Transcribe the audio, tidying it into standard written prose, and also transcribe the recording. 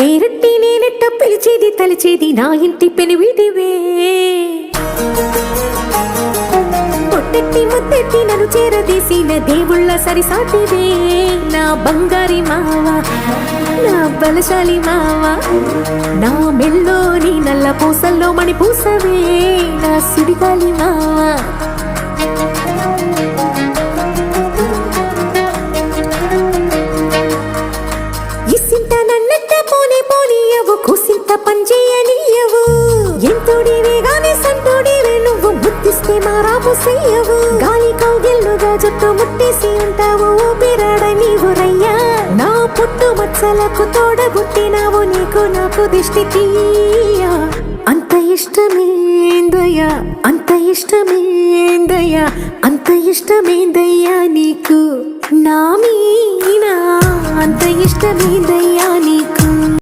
పేరట్టి నేనెట్ట పిలిచేది తలిచేది నా ఇంటి పెనువిటివే పొట్టెట్టి ముద్దెట్టి నన్ను చేరదీసిన దేవుళ్ళ సరిసాటివే నా బంగారి మావా నా బలశాలి మావా నా మెల్లోని నల్ల పూసల్లో మణి పూసవే నా సుడిగాలి మావా ఇసింత నన్నట్ట పోనే పోనీయవు కుసింత పంచేయనీయవు ఎంతోడివేగానే సంతోడివే నువ్వు ముద్దిస్తే మారాము చెయ్యవు గాలి కౌగిల్లుగా జుట్టు ముట్టేసి ఉంటావు ఊపిరాడ నీవు రయ్యా నా పుట్టు మచ్చలకు తోడబుట్టినావు నీకు నాకు దిష్టి తీయ అంత ఇష్టమేందయ్యా అంత ఇష్టమేందయ్యా అంత ఇష్టమేందయ్యా నీకు నా మీనా అంత ఇష్టమేందయ్యా నీకు